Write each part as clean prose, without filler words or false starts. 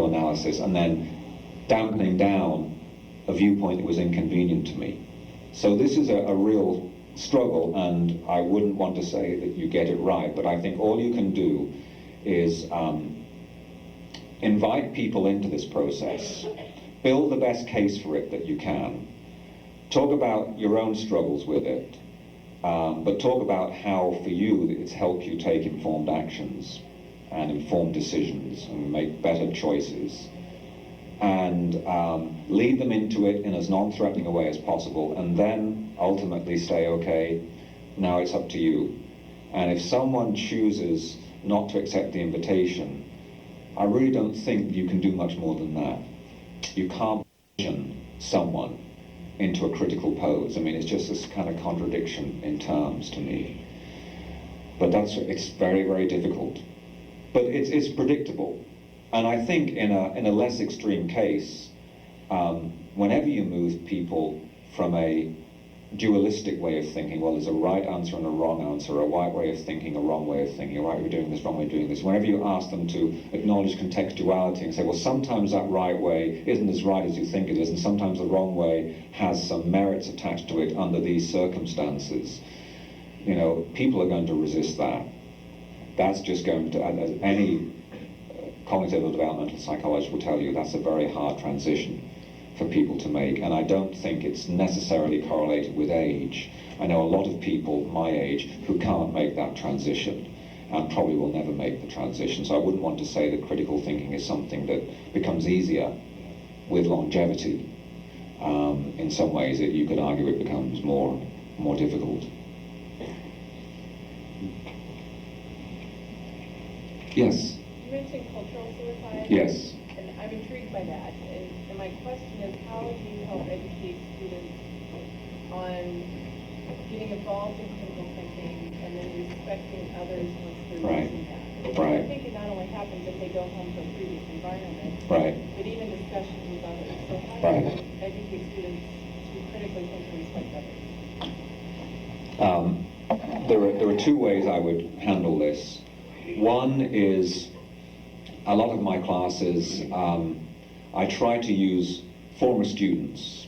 full analysis, and then dampening down a viewpoint that was inconvenient to me. So this is a real struggle, and I wouldn't want to say that you get it right, but I think all you can do is invite people into this process, build the best case for it that you can, talk about your own struggles with it, but talk about how for you it's helped you take informed actions and informed decisions and make better choices, and lead them into it in as non-threatening a way as possible, and then ultimately say, okay, now it's up to you. And if someone chooses not to accept the invitation, I really don't think you can do much more than that. You can't position someone into a critical pose. I mean, it's just this kind of contradiction in terms to me. But it's very, very difficult. But it's predictable. And I think in a less extreme case, whenever you move people from a dualistic way of thinking, well, there's a right answer and a wrong answer, a right way of thinking, a wrong way of thinking, a right way of doing this, wrong way of doing this. Whenever you ask them to acknowledge contextuality and say, well, sometimes that right way isn't as right as you think it is, and sometimes the wrong way has some merits attached to it under these circumstances, you know, people are going to resist that. That's just going to, as any cognitive or developmental psychologist will tell you, that's a very hard transition for people to make, and I don't think it's necessarily correlated with age. I know a lot of people my age who can't make that transition and probably will never make the transition, so I wouldn't want to say that critical thinking is something that becomes easier with longevity. In some ways you could argue it becomes more difficult. Yes? You mentioned cultural suicide. Yes. And I'm intrigued by that. And my question is, how do you help educate students on getting involved in critical thinking and then respecting others once they're Right. using that? Right. I think it not only happens if they go home to a previous environment, Right. but even discussions with others. So how Right. do you educate students to critically think and respect others? There are two ways I would handle this. One is, a lot of my classes, I try to use former students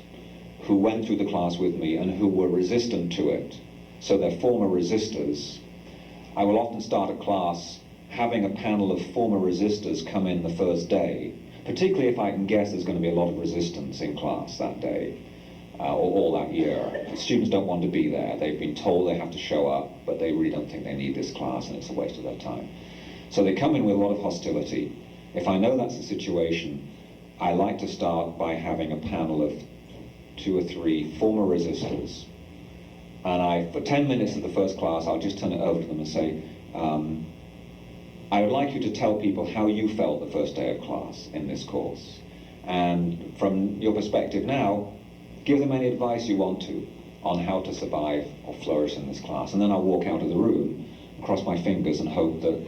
who went through the class with me and who were resistant to it. So they're former resistors. I will often start a class having a panel of former resistors come in the first day, particularly if I can guess there's going to be a lot of resistance in class that day, or all that year. Students don't want to be there. They've been told they have to show up, but they really don't think they need this class, and it's a waste of their time. So they come in with a lot of hostility. If I know that's the situation, I like to start by having a panel of 2 or 3 former resistors. And for 10 minutes of the first class, I'll just turn it over to them and say, I would like you to tell people how you felt the first day of class in this course. And from your perspective now, give them any advice you want to on how to survive or flourish in this class. And then I'll walk out of the room, cross my fingers, and hope that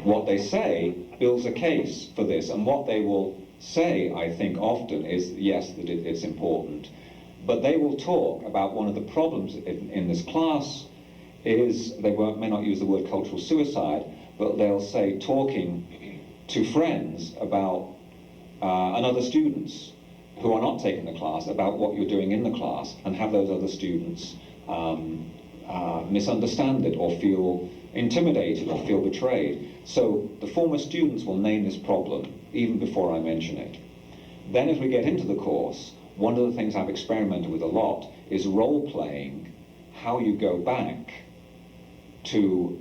what they say builds a case for this. And what they will say, I think, often is, yes, that it's important. But they will talk about one of the problems in this class is, they may not use the word cultural suicide, but they'll say talking to friends about, and other students who are not taking the class, about what you're doing in the class, and have those other students misunderstand it or feel intimidated or feel betrayed. So the former students will name this problem even before I mention it. Then as we get into the course, one of the things I've experimented with a lot is role-playing how you go back to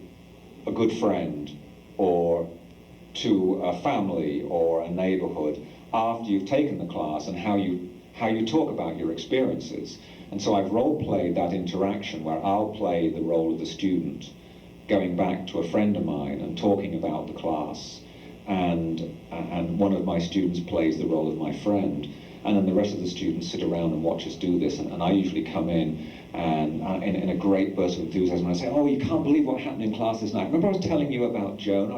a good friend or to a family or a neighborhood after you've taken the class, and how you talk about your experiences. And so I've role-played that interaction where I'll play the role of the student, going back to a friend of mine and talking about the class, and one of my students plays the role of my friend, and then the rest of the students sit around and watch us do this, and I usually come in and in a great burst of enthusiasm, I say, oh, you can't believe what happened in class this night. Remember I was telling you about Joan?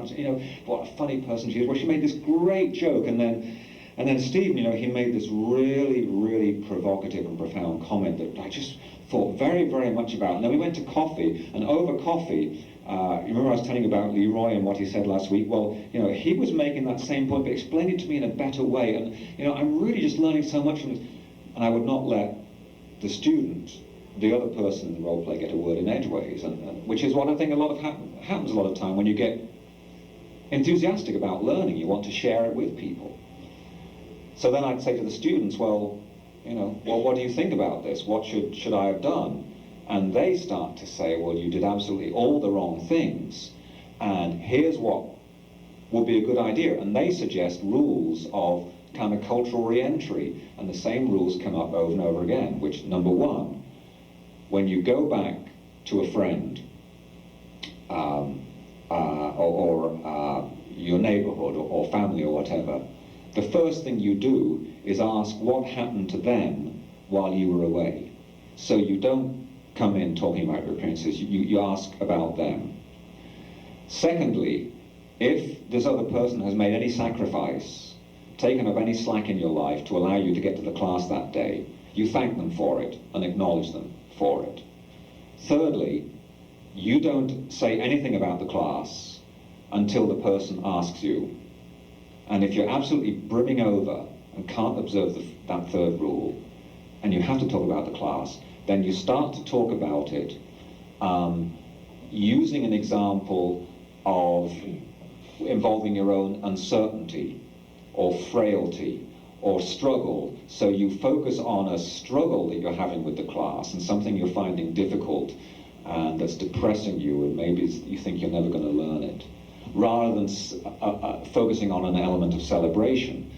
What a funny person she is. Well, she made this great joke, and then Stephen, he made this really, really provocative and profound comment that I just thought very, very much about. And then we went to coffee, and over coffee, You remember I was telling you about Leroy and what he said last week? Well, he was making that same point, but explained it to me in a better way. And, I'm really just learning so much from this. And I would not let the student, the other person in the role play, get a word in edgeways, which is what I think a lot of happens a lot of time when you get enthusiastic about learning. You want to share it with people. So then I'd say to the students, well, what do you think about this? What should I have done? And they start to say, well, you did absolutely all the wrong things, and here's what would be a good idea. And they suggest rules of kind of cultural re-entry, and the same rules come up over and over again, which, number one, when you go back to a friend or your neighborhood or family or whatever, the first thing you do is ask what happened to them while you were away. So you don't come in talking about your appearances, you ask about them. Secondly, if this other person has made any sacrifice, taken up any slack in your life to allow you to get to the class that day, you thank them for it and acknowledge them for it. Thirdly, you don't say anything about the class until the person asks you. And if you're absolutely brimming over and can't observe that third rule, and you have to talk about the class, then you start to talk about it using an example of involving your own uncertainty or frailty or struggle. So you focus on a struggle that you're having with the class and something you're finding difficult and that's depressing you, and maybe you think you're never going to learn it, rather than focusing on an element of celebration.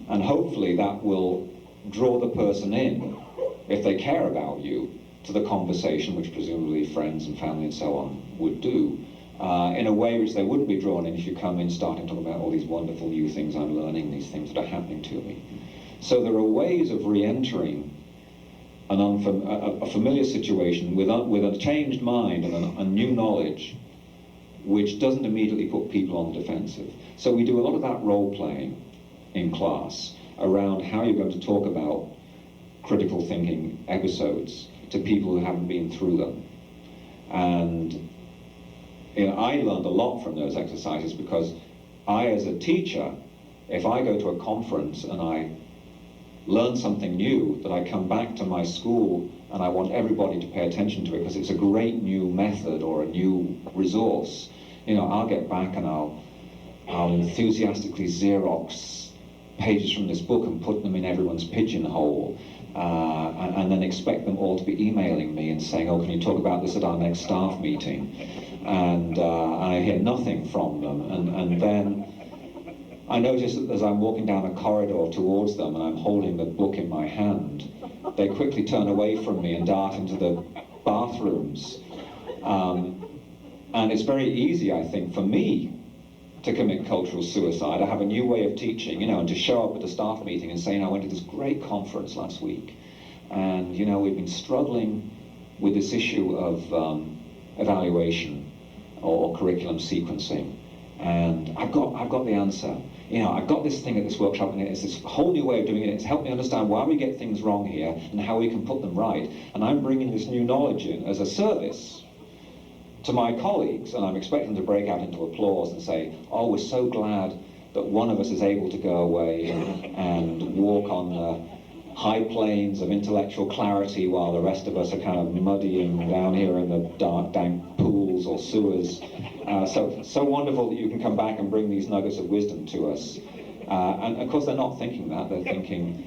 And hopefully that will draw the person in, if they care about you, to the conversation, which presumably friends and family and so on would do, in a way which they wouldn't be drawn in if you come in starting to talk about all these wonderful new things I'm learning, these things that are happening to me. So there are ways of re-entering a familiar situation with a changed mind and a new knowledge, which doesn't immediately put people on the defensive. So we do a lot of that role-playing in class around how you're going to talk about critical thinking episodes to people who haven't been through them. And I learned a lot from those exercises, because I, as a teacher, if I go to a conference and I learn something new, that I come back to my school and I want everybody to pay attention to it because it's a great new method or a new resource, I'll get back and I'll enthusiastically Xerox pages from this book and put them in everyone's pigeonhole, and then expect them all to be emailing me and saying, oh, can you talk about this at our next staff meeting? And I hear nothing from them, and then I notice that as I'm walking down a corridor towards them and I'm holding the book in my hand, they quickly turn away from me and dart into the bathrooms. And it's very easy, I think, for me to commit cultural suicide. I have a new way of teaching, and to show up at a staff meeting and saying, I went to this great conference last week, and, we've been struggling with this issue of evaluation or curriculum sequencing, and I've got the answer. I've got this thing at this workshop, and it's this whole new way of doing it. It's helped me understand why we get things wrong here and how we can put them right. And I'm bringing this new knowledge in as a service to my colleagues, and I'm expecting them to break out into applause and say, oh, we're so glad that one of us is able to go away and walk on the high plains of intellectual clarity while the rest of us are kind of muddying down here in the dark, dank pools or sewers. So wonderful that you can come back and bring these nuggets of wisdom to us. And of course they're not thinking that, they're thinking,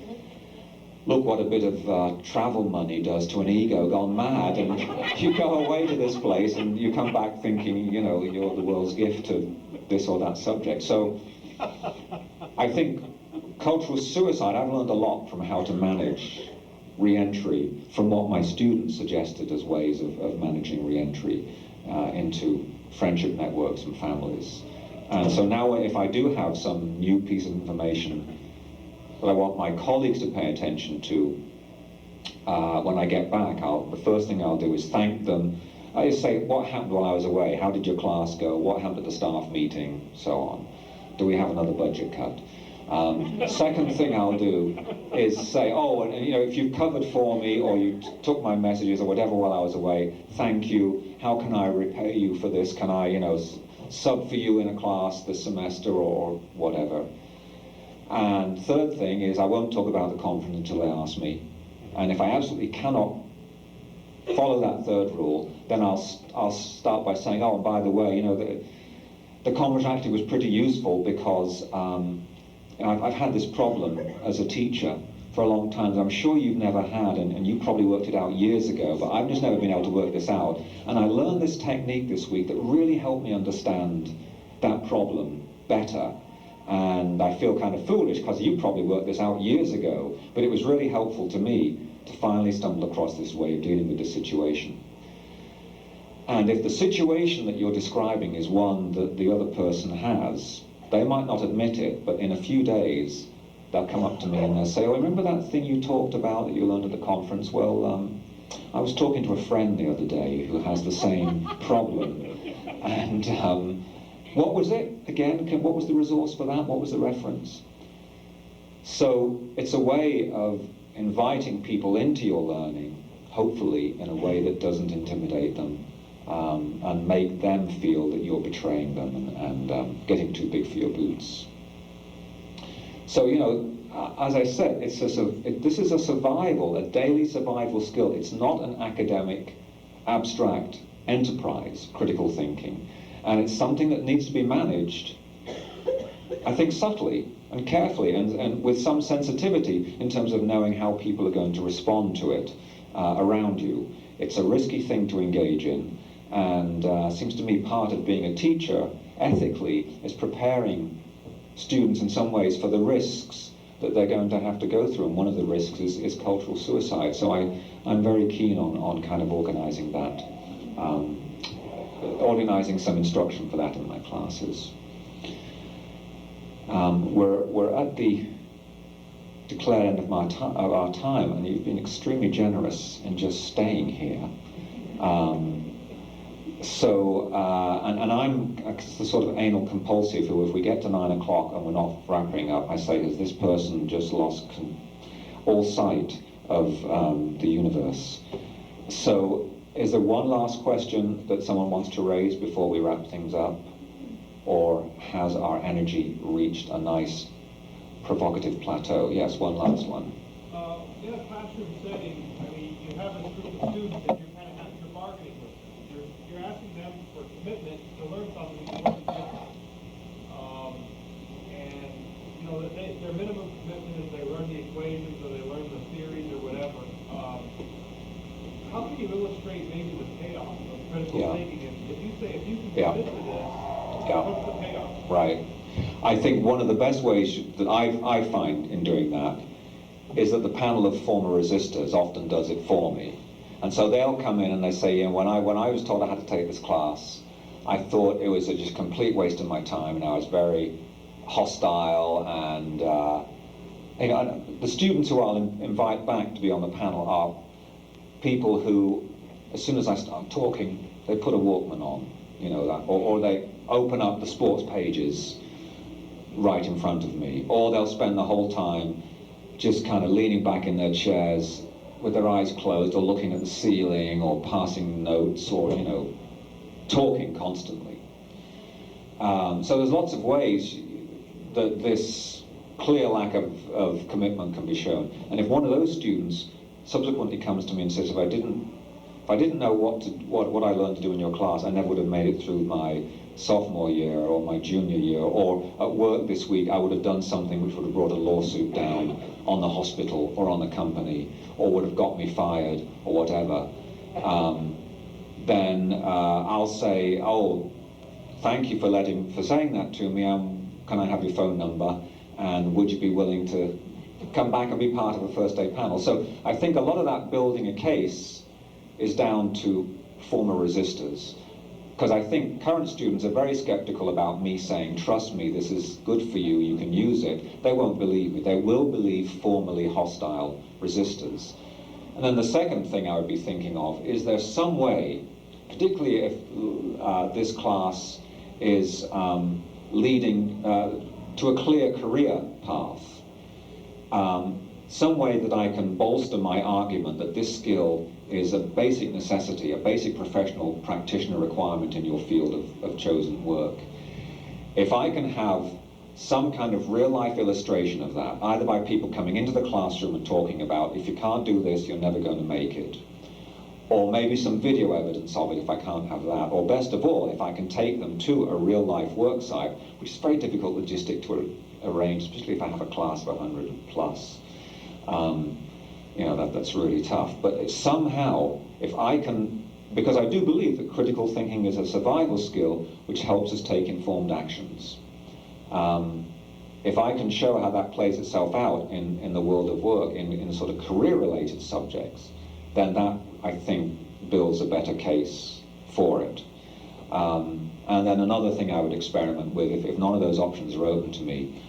look what a bit of travel money does to an ego gone mad, and you go away to this place and you come back thinking, you're the world's gift to this or that subject. So I think cultural suicide, I've learned a lot from how to manage re-entry from what my students suggested as ways of managing re-entry into friendship networks and families. And so now if I do have some new piece of information that I want my colleagues to pay attention to, when I get back, the first thing I'll do is thank them. I just say, what happened while I was away? How did your class go? What happened at the staff meeting? So on. Do we have another budget cut? Second thing I'll do is say, oh, and you know, if you've covered for me or you took my messages or whatever while I was away, thank you. How can I repay you for this? Can I, you know, sub for you in a class this semester or whatever? And third thing is I won't talk about the conference until they ask me. And if I absolutely cannot follow that third rule, then I'll start by saying, oh, and by the way, you know, the conference actually was pretty useful because I've had this problem as a teacher for a long time that I'm sure you've never had, and you probably worked it out years ago, but I've just never been able to work this out. And I learned this technique this week that really helped me understand that problem better. And I feel kind of foolish because you probably worked this out years ago, but it was really helpful to me to finally stumble across this way of dealing with the situation. And if the situation that you're describing is one that the other person has, they might not admit it, but in a few days they'll come up to me and they'll say, oh, remember that thing you talked about that you learned at the conference? Well, I was talking to a friend the other day who has the same problem. And what was it again? What was the resource for that? What was the reference? So it's a way of inviting people into your learning, hopefully in a way that doesn't intimidate them, and make them feel that you're betraying them and getting too big for your boots. So, you know, as I said, this is a survival, a daily survival skill. It's not an academic, abstract enterprise, critical thinking. And it's something that needs to be managed, I think, subtly and carefully and with some sensitivity in terms of knowing how people are going to respond to it around you. It's a risky thing to engage in, and seems to me part of being a teacher, ethically, is preparing students in some ways for the risks that they're going to have to go through, and one of the risks is cultural suicide. So I'm very keen on kind of organizing that, organizing some instruction for that in my classes. We're at the declared end of our time, and you've been extremely generous in just staying here. And I'm the sort of anal compulsive who, if we get to 9 o'clock and we're not wrapping up, I say, has this person just lost all sight of the universe? So is there one last question that someone wants to raise before we wrap things up? Or has our energy reached a nice provocative plateau? Yes, one last one. In a classroom setting, I mean, you have this group of students that you're bargaining with them. You're asking them for commitment to learn something completely different. And, you know, their minimum commitment is they learn the equations or they learn the theories or whatever. How can you illustrate maybe the payoff of critical thinking? If you say, if you can commit to this, what's the payoff? Right. I think one of the best ways that I find in doing that is that the panel of former resistors often does it for me. And so they'll come in and they say, when I was told I had to take this class, I thought it was a just complete waste of my time, and I was very hostile, and you know, the students who I'll invite back to be on the panel are people who, as soon as I start talking, they put a Walkman on, you know, or they open up the sports pages right in front of me, or they'll spend the whole time just kind of leaning back in their chairs with their eyes closed, or looking at the ceiling, or passing notes, or, you know, talking constantly. So there's lots of ways that this clear lack of commitment can be shown. And if one of those students subsequently comes to me and says, if I didn't know what I learned to do in your class, I never would have made it through my sophomore year or my junior year, or at work this week I would have done something which would have brought a lawsuit down on the hospital or on the company, or would have got me fired or whatever, then I'll say, oh, thank you for saying that to me. Can I have your phone number, and would you be willing to come back and be part of a first day panel? So I think a lot of that building a case is down to former resistors, because I think current students are very skeptical about me saying, trust me, this is good for you, you can use it. They won't believe me. They will believe formerly hostile resistors. And then the second thing I would be thinking of is there some way, particularly if this class is to a clear career path. Some way that I can bolster my argument that this skill is a basic necessity, a basic professional practitioner requirement in your field of chosen work. If I can have some kind of real-life illustration of that, either by people coming into the classroom and talking about, if you can't do this, you're never going to make it, or maybe some video evidence of it if I can't have that, or best of all, if I can take them to a real-life work site, which is very difficult logistic to arrange, especially if I have a class of 100 plus. You know, that's really tough. But somehow, if I can, because I do believe that critical thinking is a survival skill which helps us take informed actions. If I can show how that plays itself out in the world of work, in sort of career-related subjects, then that, I think, builds a better case for it. And then another thing I would experiment with, if none of those options are open to me,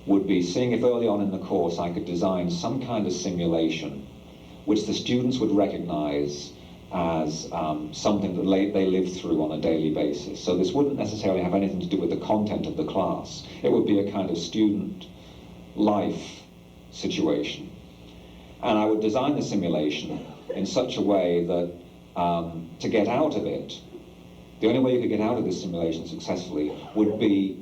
would be seeing if early on in the course I could design some kind of simulation which the students would recognize as something that they live through on a daily basis. So this wouldn't necessarily have anything to do with the content of the class. It would be a kind of student life situation. And I would design the simulation in such a way that to get out of it, the only way you could get out of this simulation successfully would be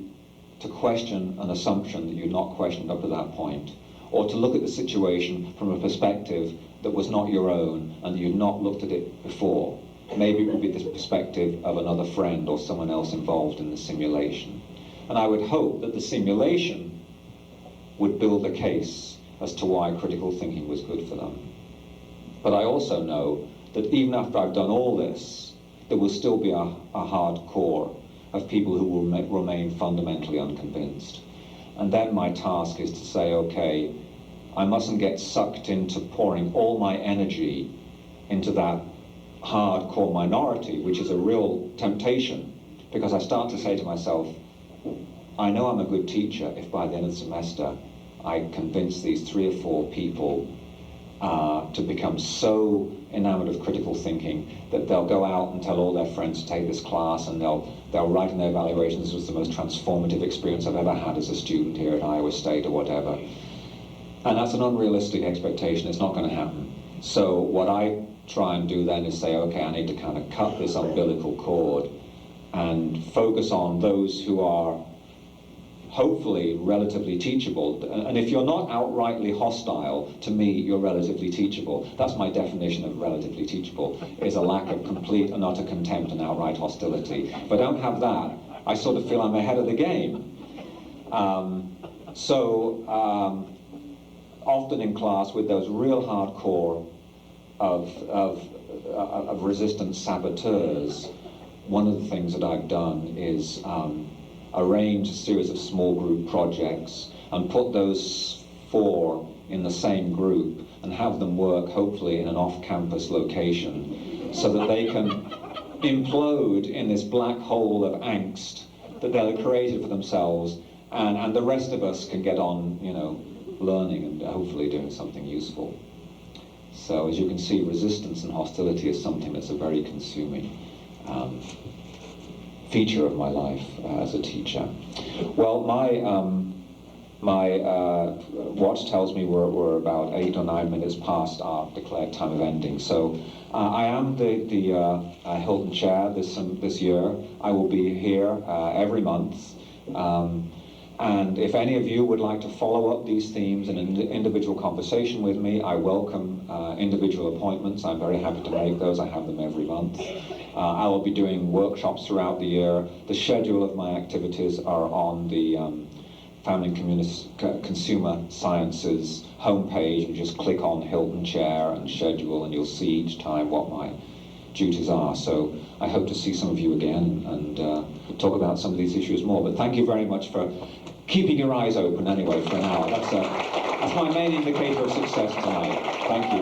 to question an assumption that you'd not questioned up to that point, or to look at the situation from a perspective that was not your own and that you'd not looked at it before. Maybe it would be the perspective of another friend or someone else involved in the simulation. And I would hope that the simulation would build a case as to why critical thinking was good for them. But I also know that even after I've done all this, there will still be a hard core of people who will remain fundamentally unconvinced. And then my task is to say, okay, I mustn't get sucked into pouring all my energy into that hardcore minority, which is a real temptation, because I start to say to myself, I know I'm a good teacher if by the end of the semester I convince these 3 or 4 people to become so enamored of critical thinking that they'll go out and tell all their friends to take this class, and they'll write in their evaluations, this was the most transformative experience I've ever had as a student here at Iowa State or whatever. And that's an unrealistic expectation. It's not going to happen. So what I try and do then is say, okay, I need to kind of cut this umbilical cord and focus on those who are hopefully relatively teachable. And if you're not outrightly hostile, to me, you're relatively teachable. That's my definition of relatively teachable, is a lack of complete and utter contempt and outright hostility. If I don't have that, I sort of feel I'm ahead of the game. Often in class with those real hardcore of resistant saboteurs, one of the things that I've done is arrange a series of small group projects and put those 4 in the same group and have them work hopefully in an off-campus location so that they can implode in this black hole of angst that they've created for themselves, and the rest of us can get on, you know, learning and hopefully doing something useful. So as you can see, resistance and hostility is something that's a very consuming feature of my life as a teacher. Well, my watch tells me we're about 8 or 9 minutes past our declared time of ending. So I am the Hilton Chair this year. I will be here every month. And if any of you would like to follow up these themes in an individual conversation with me, I welcome individual appointments. I'm very happy to make those. I have them every month. I will be doing workshops throughout the year. The schedule of my activities are on the Family and Consumer Sciences homepage. You just click on Hilton Chair and schedule, and you'll see each time what my duties are. So I hope to see some of you again and talk about some of these issues more. But thank you very much for keeping your eyes open anyway for an hour. That's my main indicator of success tonight. Thank you.